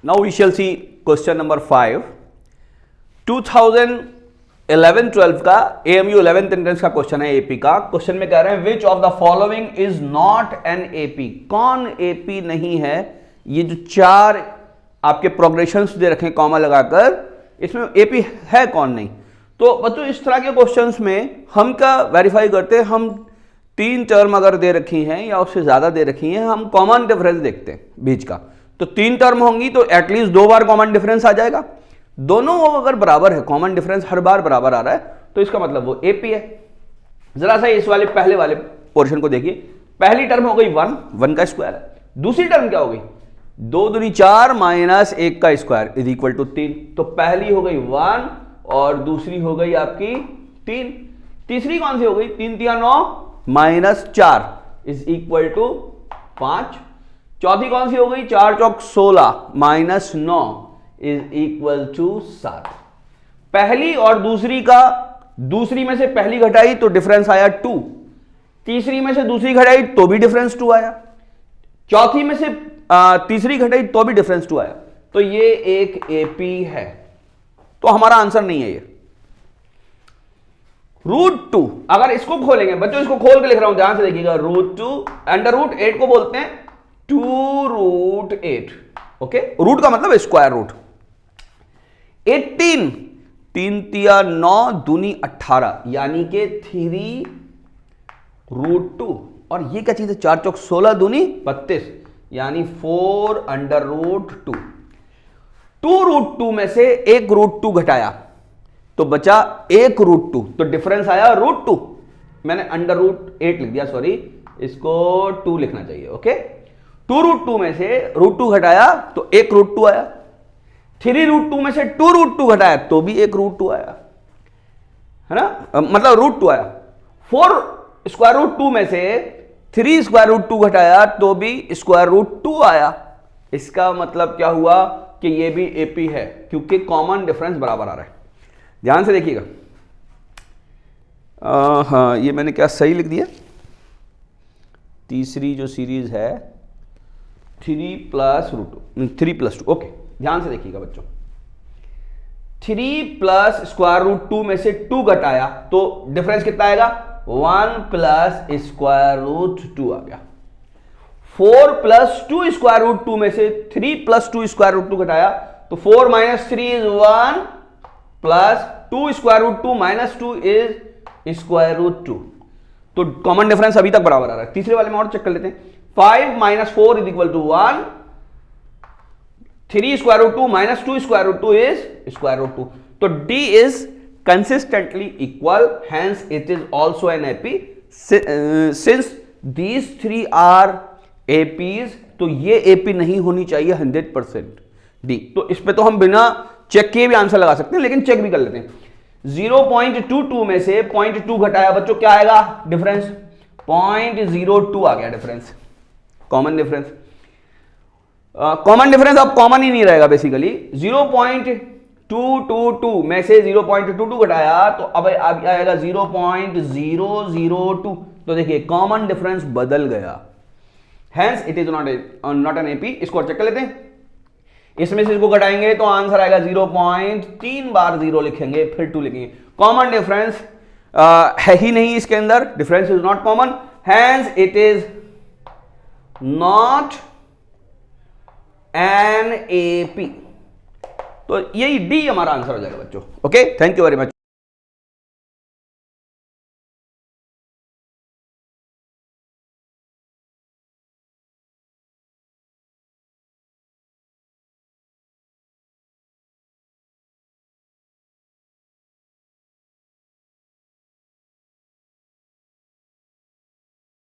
Now we shall see question number 5. 2011-12 का AMU 11th entrance का question है AP का। क्वेश्चन में कह रहे हैं which of the following is not an AP। कौन AP नहीं है? ये जो चार आपके प्रोग्रेशंस दे रखे हैं कॉमा लगाकर, इसमें AP है कौन नहीं? तो बच्चों इस तरह के क्वेश्चंस में हम क्या वेरीफाई करते हैं, हम तीन टर्म अगर दे रखी हैं या उससे ज्यादा दे रखी हैं, हम कॉमन डिफरेंस देखते हैं बीच का। तो तीन टर्म होंगी तो एटलीस्ट दो बार कॉमन डिफरेंस आ जाएगा। दोनों अगर बराबर है, कॉमन डिफरेंस हर बार बराबर आ रहा है, तो इसका मतलब वो AP है। जरा सा इस वाले पहले वाले पोर्शन को देखिए। पहली टर्म हो गई 1 का स्क्वायर है। दूसरी टर्म क्या हो गई? 2 दूनी 4 माइनस 1 का स्क्वायर इज इक्वल टू 3। तो पहली हो गई 1 और दूसरी हो गई आपकी 3। तीसरी कौन सी हो गई? 3 3 9 माइनस 4 इज इक्वल टू 5। चौथी कौन सी हो गई? 4 चौक 16 माइनस 9 इज इक्वल टू 7। पहली और दूसरी का, दूसरी में से पहली घटाई तो डिफरेंस आया 2। तीसरी में से दूसरी घटाई तो भी डिफरेंस 2 आया। चौथी में से तीसरी घटाई तो भी डिफरेंस 2 आया। तो ये एक AP है। तो हमारा आंसर नहीं है ये। √2 अगर इसको खोलेंगे बच्चों, इसको खोल के लिख रहा हूं, ध्यान से देखिएगा। √2 √8 को बोलते हैं 2√8। ओके, रूट का मतलब स्क्वायर रूट। 18 3 तिया 9 दूनी 18 यानी के 3√2। और ये क्या चीज है? 4 चौक 16 दूनी 32 यानी 4√2। 2√2 में से एक √2 घटाया तो बचा 1√2, तो डिफरेंस आया √2। मैंने √8 लिख दिया, सॉरी, इसको 2 लिखना चाहिए। ओके, 2√2 में से √2 घटाया तो 1√2 आया। 3√2 में से 2√2 घटाया तो भी 1√2 आया, है ना, मतलब √2 आया। 4√2 में से 3√2 घटाया तो भी √2 आया। इसका मतलब क्या हुआ कि ये भी AP है, क्योंकि कॉमन डिफरेंस बराबर आ रहा है। ध्यान से देखिएगा। हाँ, ये मैंने क्या सही लिख दिया? तीसरी जो सीरीज है 3 + √2। ओके, ध्यान से देखिएगा बच्चों। 3 + √2 में से 2 घटाया तो डिफरेंस कितना आएगा? 1 + √2 आ गया। 4 + 2 √2 में से 3 + 2 √2 घटाया तो 4 - 3 इज 1 + 2 √2 - 2 इज √2। तो कॉमन डिफरेंस अभी तक बराबर आ रहा है। तीसरे वाले में और चेक कर लेते हैं। 5 - 4 इज इक्वल टू 1। 3 √2 - 2 √2 इज √2। तो D is consistently equal, hence it is also an AP. Since these three are APs, तो ये AP नहीं होनी चाहिए 100% D। तो इस पे तो हम बिना चेक किए भी आंसर लगा सकते हैं, लेकिन चेक भी कर लेते हैं। 0.22 में से 0.2 घटाया बच्चों, क्या आएगा डिफरेंस? 0.02 आ गया difference, common difference. Common difference अब कॉमन ही नहीं रहेगा बेसिकली। 0.222 में से 0.22 घटाया तो अब आएगा 0.002। तो देखिए कॉमन डिफरेंस बदल गया, hence it is not an AP। इसको और चेक कर लेते हैं। इसमें से इसको घटाएंगे तो आंसर आएगा 0.3 बार 0 लिखेंगे, फिर 2 लिखेंगे। कॉमन डिफरेंस है ही नहीं इसके अंदर, difference is not common, hence it is not an AP। तो यही D हमारा आंसर हो जाएगा बच्चों। Okay, thank you very much.